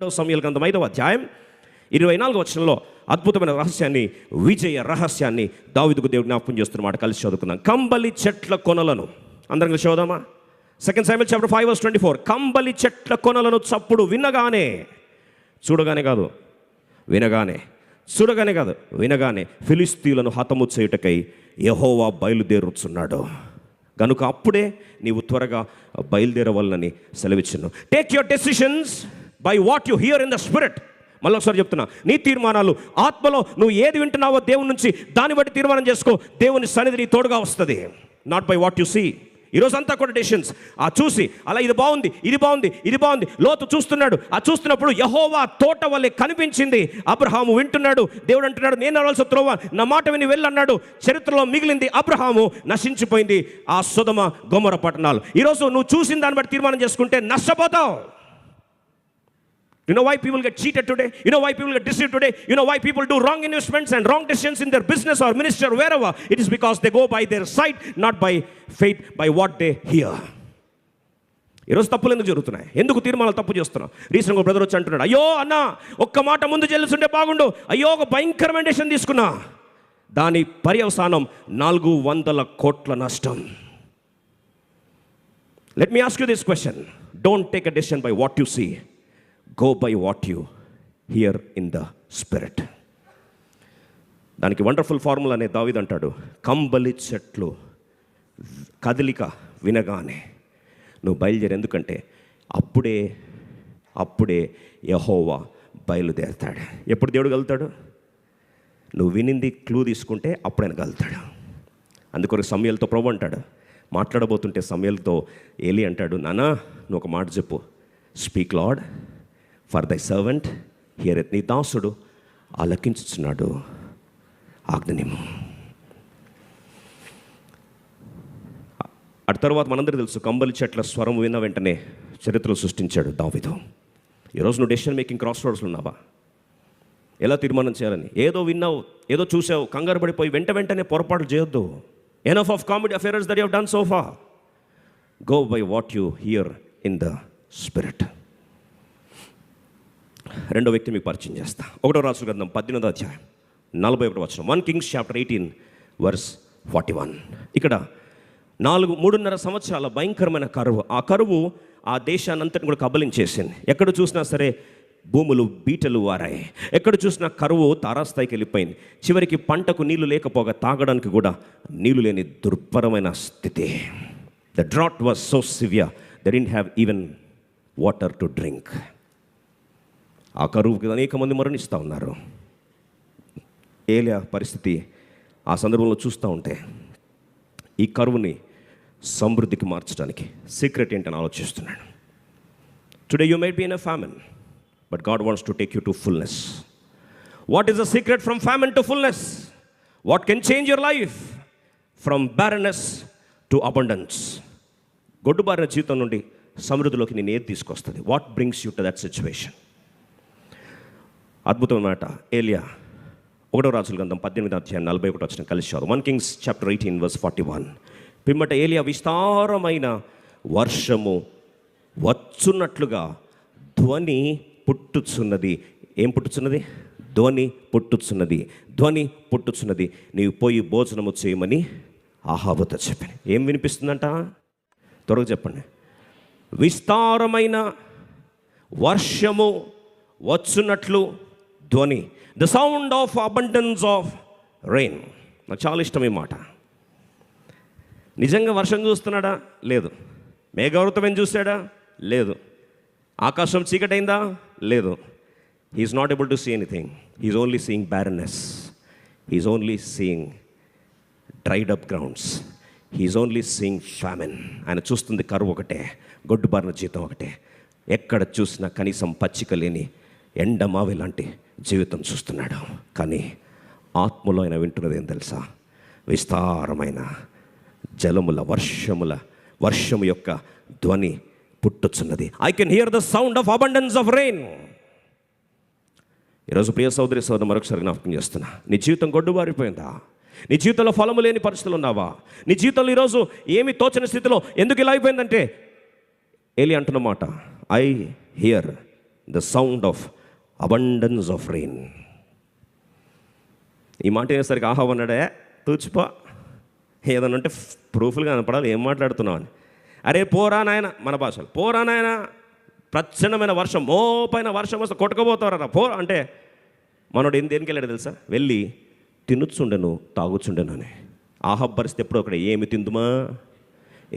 సమూయేలు గ్రంథం 5వ అధ్యాయం 24వ వచనంలో అద్భుతమైన రహస్యాన్ని, విజయ రహస్యాన్ని దావీదుకు దేవుడు జ్ఞాపకం చేస్తున్నమాట. కలిసి చదువుకుందాం. కంబలి చెట్ల కొనలను, అందరం కలిసి చదువుదామా? 2 Samuel chapter 5 verse 24. కంబలి చెట్ల కొనలను చప్పుడు వినగానే, చూడగానే కాదు వినగానే, చూడగానే కాదు వినగానే ఫిలిష్తీయులను హతము చేయుటకై యెహోవా బయలుదేరుచున్నాడు కనుక అప్పుడే నీవు త్వరగా బయలుదేరవలనని సెలవిచ్చును. Take your decisions by what you hear in the spirit. మళ్ళీ ఒకసారి చెప్తున్నా, నీ తీర్మానాలు ఆత్మలో నువ్వు ఏది వింటున్నావో దేవుని నుంచి దాన్ని బట్టి తీర్మానం చేసుకో. దేవుని సన్నిధి నీ తోడుగా వస్తుంది. Not by what you see. ఈరోజు అంతా కూడా డెసిషన్స్ ఆ చూసి అలా ఇది బాగుంది, ఇది బాగుంది, ఇది బాగుంది. లోతు చూస్తున్నాడు, ఆ చూస్తున్నప్పుడు యెహోవా తోట వల్లే కనిపించింది. అబ్రహాము వింటున్నాడు, దేవుడు అంటున్నాడు నేను నడవలసిన త్రోవ నా మాట విని వెళ్ళన్నాడు. చరిత్రలో మిగిలింది అబ్రహాము, నశించిపోయింది ఆ సొదొమ గొమొర్రా పట్టణాలు. ఈరోజు నువ్వు చూసిన దాన్ని బట్టి తీర్మానం చేసుకుంటే నష్టపోతావు. You know why people get cheated today? You know why people get deceived today? You know why people do wrong investments and wrong decisions in their business or ministry or wherever? It is because they go by their sight, not by faith, by what they hear. ఈరోజు తప్పులు ఎందుకు జరుగుతున్నాయి? ఎందుకు తీర్మానాలు తప్పు చేస్తున్నావు? రీసెంట్గా brother వచ్చి అంటున్నాడు, అయ్యో అన్న ఒక్క మాట ముందు చెల్లిస్తుంటే బాగుండు, అయ్యో ఒక భయంకరమైన డెసిషన్ తీసుకున్నా, దాని పర్యవసానం 400 కోట్ల నష్టం. Let me ask you this question. Don't take a decision by what you see. Go by what you hear in the spirit. దానికి వండర్ఫుల్ ఫార్ములా అనే దావీదు అంటాడు, కంబలి చెట్లు కదలిక వినగానే నువ్వు బయలుదేరు. ఎందుకంటే అప్పుడే యెహోవా బయలుదేరుతాడు. ఎప్పుడు దేవుడు కలుగుతాడు? నువ్వు వినింది క్లూ తీసుకుంటే అప్పుడైనా కలుగుతాడు. అందుకొరకు సమూయేలుతో ప్రభు అంటాడు, మాట్లాడబోతుంటే సమూయేలుతో ఏలీ అంటాడు, నానా నువ్వు ఒక మాట చెప్పు. Speak lord, for thy servant heareth. నీ దాసుడు ఆలకించుచున్నాడు, ఆజ్ఞనిమ్ము. అటు తర్వాత మనందరూ తెలుసు, కంబలి చెట్ల స్వరం విన్న వెంటనే చరిత్రలు సృష్టించాడు దావీదు. ఈరోజు నువ్వు డెసిషన్ మేకింగ్ క్రాస్ రోడ్స్లో ఉన్నావా? ఎలా తీర్మానం చేయాలని? ఏదో విన్నావు, ఏదో చూసావు, కంగారు పడిపోయి వెంటనే పొరపాటు చేయొద్దు. Enough of comedy affairs that you have done so far. Go by what you hear in the spirit. రెండో వ్యక్తి మీకు పరిచయం చేస్తా. 1వ రాజుల గ్రంథం 18వ అధ్యాయం 41వ వచనం. 1 Kings chapter 18 verse 41. ఇక్కడ 3.5 సంవత్సరాల భయంకరమైన కరువు. ఆ కరువు ఆ దేశాన్నంతటిని కూడా కబలించేసింది. ఎక్కడ చూసినా సరే భూములు బీటలు వారాయి. ఎక్కడ చూసినా కరువు తారాస్థాయికి వెళ్ళిపోయింది. చివరికి పంటకు నీళ్లు లేకపోగా తాగడానికి కూడా నీళ్లు లేని దుర్భరమైన స్థితి. The drought was so severe they didn't have even water to drink. ఆ కరువుకి అనేక మంది మరణిస్తూ ఉన్నారు. ఏలియా పరిస్థితి ఆ సందర్భంలో చూస్తూ ఉంటే ఈ కరువుని సమృద్ధికి మార్చడానికి సీక్రెట్ ఏంటని ఆలోచిస్తున్నాడు. Today you might be in a famine, but God wants to take you to fullness. What is the secret from famine to fullness? What can change your life from barrenness to abundance? గొడ్డుబారిన జీవితం నుండి సమృద్ధిలోకి నేను ఏది తీసుకొస్తుంది? What brings you to that situation? అద్భుతమైన మాట. ఏలియా 1వ రాజుల గ్రంథం 18వ అధ్యాయం 41 వచనం కలిసి చదువు. 1 Kings chapter 18 verse 41. పిమ్మట ఏలియా విస్తారమైన వర్షము వచ్చున్నట్లుగా ధ్వని పుట్టుచున్నది. ఏం పుట్టుచున్నది? ధ్వని పుట్టుచున్నది. ధ్వని పుట్టుచున్నది. నీవు పోయి భోజనము చేయమని ఆహాబుతో చెప్పాను. ఏం వినిపిస్తుందంట? త్వరగా చెప్పండి. విస్తారమైన వర్షము వచ్చున్నట్లు ధ్వని. The sound of abundance of rain. నాకు చాలా ఇష్టం ఈ మాట. నిజంగా వర్షం చూస్తున్నాడా? లేదు. మేఘావృతమేం చూశాడా? లేదు. ఆకాశం చీకటైందా? లేదు. He's not able to see anything. He's only seeing barrenness. He's only seeing dried up grounds. He's only seeing famine. ఆయన చూస్తుంది కరువు ఒకటే, గొడ్డుబారిన జీవితం ఒకటే. ఎక్కడ చూసినా కనీసం పచ్చిక లేని ఎండమావి లాంటి జీవితం చూస్తున్నాడు. కానీ ఆత్మలో ఆయన వింటున్నది ఏం తెలుసా? విస్తారమైన జలముల వర్షము యొక్క ధ్వని పుట్టుచున్నది. I can hear the sound of abundance of rain. ఈరోజు ప్రియ సోదరి మరొకసారి జ్ఞాపకం చేస్తున్నా, నీ జీవితం గొడ్డుబారిపోయిందా? నీ జీవితంలో ఫలము లేని పరిస్థితులు ఉన్నావా? నీ జీవితంలో ఈరోజు ఏమి తోచని స్థితిలో ఎందుకు ఇలా అయిపోయిందంటే ఏలి అంటున్నమాట, I hear the sound of abundance of rain. ఈ మాట అనేసరికి ఆహాబ్ అన్నాడే, తూచిపో, ఏదన్నా ఉంటే ప్రూఫ్లు కనపడాలి, ఏం మాట్లాడుతున్నావు అని. అరే పోరా నాయన, మన భాషలో పోరా నాయన, ప్రచండమైన వర్షం, మోపైన వర్షం వస్తే కొట్టుకుపోతారా పో అంటే, మనోడు దేనికి వెళ్ళాడు తెలుసా? వెళ్ళి తినుచుండెను తాగుచుండెను అని. ఆహాబ్ పరిస్థితి ఎప్పుడో ఒకటే, ఏమి తిందుమా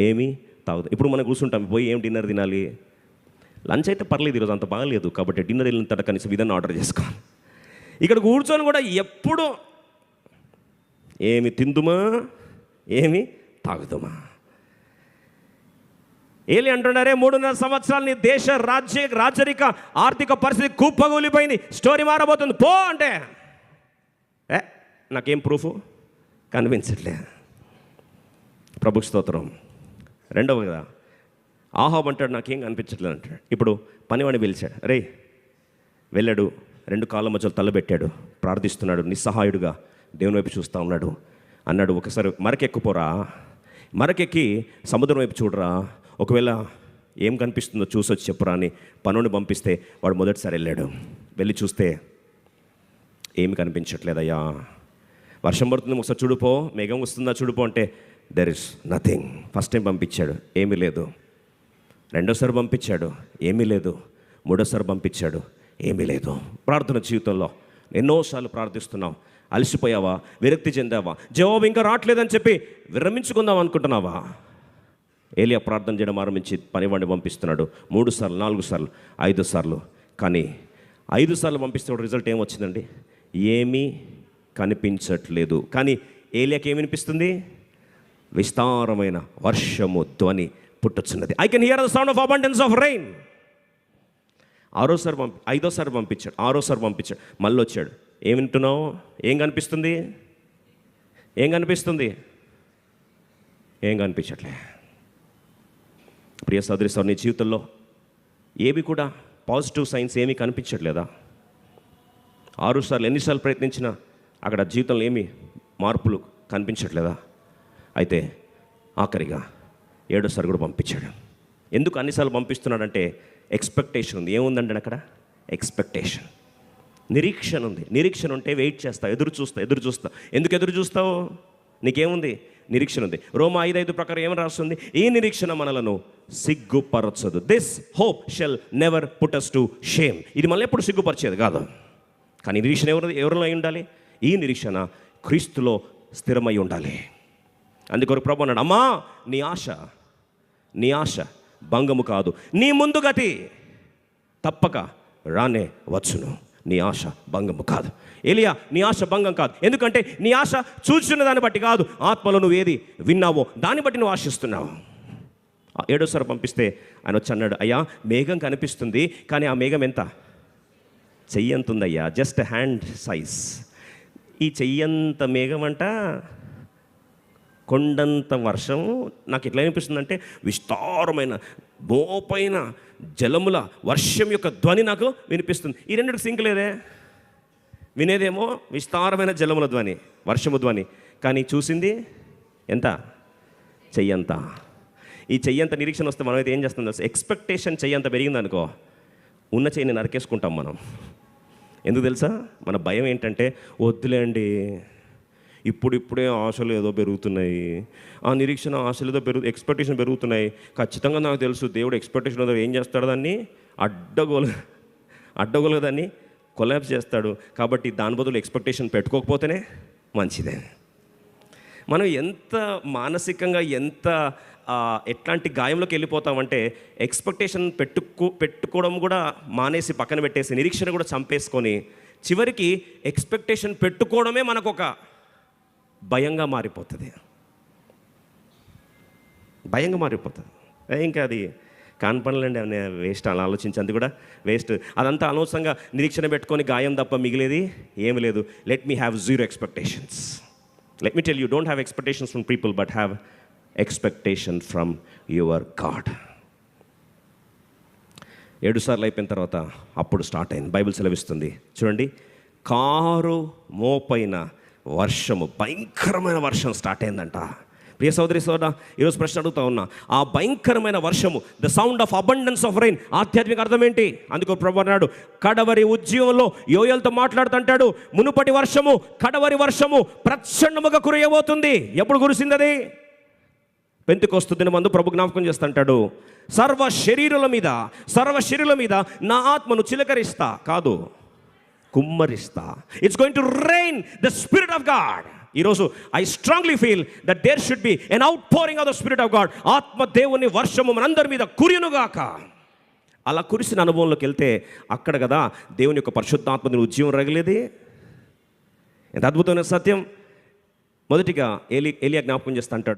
ఏమి తాగుదు. ఇప్పుడు మనం కూర్చుంటాం, పోయి ఏం డిన్నర్ తినాలి, లంచ్ అయితే పర్లేదు, ఈరోజు అంత బాగలేదు కాబట్టి డిన్నర్ వెళ్ళిన తర్వాత కనీసం విధాన్ని ఆర్డర్ చేసుకోవాలి. ఇక్కడ కూర్చొని కూడా ఎప్పుడు ఏమి తిందుమా ఏమి తాగుదుమా. ఏలి అంటున్నారే, 3.5 సంవత్సరాలు నీ దేశ రాజరిక ఆర్థిక పరిస్థితి కుప్పగూలిపోయింది, స్టోరీ మారబోతుంది పో అంటే, నాకేం ప్రూఫ్ కనిపించట్లే. ప్రభు స్తోత్రం. రెండవ కదా, ఆహాబ్ అంటాడు నాకేం కనిపించట్లేదు అంటాడు. ఇప్పుడు పనివాడిని పిలిచాడు, రే వెళ్ళాడు, 2 కాళ్ళ మధ్యలో తలబెట్టాడు, ప్రార్థిస్తున్నాడు, నిస్సహాయుడుగా దేవుని వైపు చూస్తూ ఉన్నాడు. అన్నాడు, ఒకసారి మరకెక్కుపోరా, మరకెక్కి సముద్రం వైపు చూడరా, ఒకవేళ ఏం కనిపిస్తుందో చూసొచ్చి చెప్పురా అని పనుని పంపిస్తే వాడు మొదటిసారి వెళ్ళాడు. వెళ్ళి చూస్తే ఏమి కనిపించట్లేదయ్యా, వర్షం పడుతుంది ఒకసారి చూడుపో, మేఘం వస్తుందా చూడుపో అంటే there is nothing. First time పంపించాడు, ఏమీ లేదు. రెండోసారి పంపించాడు, ఏమీ లేదు. మూడోసారి పంపించాడు, ఏమీ లేదు. ప్రార్థన జీవితంలో ఎన్నోసార్లు ప్రార్థిస్తున్నావు, అలసిపోయావా, విరక్తి చెందావా, జవాబు ఇంకా రావట్లేదని చెప్పి విరమించుకుందాం అనుకుంటున్నావా? ఏలియా ప్రార్థన చేయడం ఆరంభించి పనివాడిని పంపిస్తున్నాడు. 3 సార్లు, 4 సార్లు, 5 సార్లు. కానీ 5 సార్లు పంపిస్తే రిజల్ట్ ఏమొచ్చిందండి? ఏమీ కనిపించట్లేదు. కానీ ఏలియాకి ఏమి వినిపిస్తుంది? విస్తారమైన వర్షము ధ్వని పుట్టుచున్నది. I can hear the sound of abundance of rain. 5వ పంపించాడు, 6వ పంపించాడు, మళ్ళీ వచ్చాడు. ఏం వింటున్నావు? ఏం కనిపిస్తుంది? ఏం కనిపిస్తుంది? ఏం కనిపించట్లే. ప్రియ సోదరి నీ జీవితంలో ఏవి కూడా పాజిటివ్ సైన్స్ ఏమీ కనిపించట్లేదా? 6 సార్లు ఎన్నిసార్లు ప్రయత్నించినా అక్కడ జీవితంలో ఏమీ మార్పులు కనిపించట్లేదా? అయితే ఆఖరిగా 7వ కూడా పంపించాడు. ఎందుకు అన్నిసార్లు పంపిస్తున్నాడంటే ఎక్స్పెక్టేషన్ ఉంది. ఏముందండి అక్కడ? ఎక్స్పెక్టేషన్, నిరీక్షణ ఉంది. నిరీక్షణ ఉంటే వెయిట్ చేస్తా, ఎదురు చూస్తా. ఎందుకు ఎదురు చూస్తావు? నీకేముంది? నిరీక్షణ ఉంది. రోమా 5:5 ప్రకారం ఏమని రాస్తుంది? ఈ నిరీక్షణ మనలను సిగ్గుపరచదు. This hope shall never put us to shame. ఇది మళ్ళీ ఎప్పుడు సిగ్గుపరిచేది కాదు. కానీ నిరీక్షణ ఎవరిలో అయి ఉండాలి? ఈ నిరీక్షణ క్రీస్తులో స్థిరమై ఉండాలి. అందుకొరకు ప్రభు అన్నాడు, అమ్మా నీ ఆశ భంగము కాదు, నీ ముందు గతి తప్పక రానే వచ్చును. నీ ఆశ భంగము కాదు. ఏలియా, నీ ఆశ భంగం కాదు. ఎందుకంటే నీ ఆశ చూచున్న దాన్ని బట్టి కాదు, ఆత్మలో నువ్వు ఏది విన్నావో దాన్ని బట్టి నువ్వు ఆశిస్తున్నావు. 7వ పంపిస్తే ఆయన వచ్చి అన్నాడు, అయ్యా మేఘం కనిపిస్తుంది, కానీ ఆ మేఘం ఎంత? చెయ్యంత ఉందయ్యా, జస్ట్ హ్యాండ్ సైజ్. ఈ చెయ్యంత మేఘం అంట, కొండంత వర్షం. నాకు ఎట్లా అనిపిస్తుందంటే విస్తారమైన మోపైన జలముల వర్షం యొక్క ధ్వని నాకు వినిపిస్తుంది. ఈ రెండికి సింక్ లేదే. వినేదేమో విస్తారమైన జలముల ధ్వని, వర్షము ధ్వని, కానీ చూసింది ఎంత? చెయ్యంత. ఈ చెయ్యంత నిరీక్షణ వస్తే మనం అయితే ఏం చేస్తాం తెలుసు? ఎక్స్పెక్టేషన్ చెయ్యంత పెరిగిందనుకో, ఉన్న చెయ్యిని నరికేసుకుంటాం మనం. ఎందుకు తెలుసా? మన భయం ఏంటంటే, వద్దులేండి ఇప్పుడే ఆశలు ఏదో పెరుగుతున్నాయి, ఆ నిరీక్షణ ఆశలు ఏదో ఎక్స్పెక్టేషన్ పెరుగుతున్నాయి, ఖచ్చితంగా నాకు తెలుసు దేవుడు ఎక్స్పెక్టేషన్ ఏదో ఏం చేస్తాడు, దాన్ని అడ్డగోలుగా దాన్ని కొలాప్స్ చేస్తాడు. కాబట్టి దాని బదులు ఎక్స్పెక్టేషన్ పెట్టుకోకపోతేనే మంచిదే. మనం ఎంత మానసికంగా ఎట్లాంటి గాయంలోకి వెళ్ళిపోతామంటే ఎక్స్పెక్టేషన్ పెట్టుకోవడం కూడా మానేసి పక్కన పెట్టేసి నిరీక్షణ కూడా చంపేసుకొని చివరికి ఎక్స్పెక్టేషన్ పెట్టుకోవడమే మనకు ఒక భయంగా మారిపోతుంది. ఇంకా అది కాని పనులండి, అనే వేస్ట్. అలా ఆలోచించి కూడా వేస్ట్. అదంతా అనవసరంగా నిరీక్షణ పెట్టుకొని గాయం తప్ప మిగిలేది ఏమి లేదు. Let me have zero expectations. Let me tell you, don't have expectations from people, but have expectation from your God. 7 సార్లు అయిపోయిన తర్వాత అప్పుడు స్టార్ట్ అయింది. బైబిల్ సెలవిస్తుంది చూడండి, కారు మోపైన వర్షము, భయంకరమైన వర్షం స్టార్ట్ అయిందంట. ప్రియ సోదరి సోదరా, ఈరోజు ప్రశ్న అడుగుతా ఉన్నా, ఆ భయంకరమైన వర్షము, the sound of abundance of rain, ఆధ్యాత్మిక అర్థం ఏంటి? అందుకో ప్రభు అన్నాడు, కడవరి ఉద్యమంలో యోయలతో మాట్లాడుతుంటాడు, మునుపటి వర్షము, కడవరి వర్షము ప్రచండముగా కురియబోతుంది. ఎప్పుడు కురిసింది అది? పెంతెకొస్తు దినమందు ప్రభు జ్ఞాపకం చేస్తుంటాడు, సర్వ శరీరుల మీద నా ఆత్మను చిలకరిస్తా, కాదు కుమ్మరిస్తా. It's going to rain the spirit of God. ఈరోజు I strongly feel that there should be an outpouring of the spirit of God. ఆత్మ దేవుని వర్షము మనందరి మీద కురియనుగాక. అలా కురిసిన అనుభవంలోకి వెళ్తే అక్కడ కదా దేవుని యొక్క పరిశుద్ధాత్మని ఉద్యమం రగిలేది. ఎంత అద్భుతమైన సత్యం. మొదటిగా ఏలియా జ్ఞాపకం చేస్తా అంటాడు,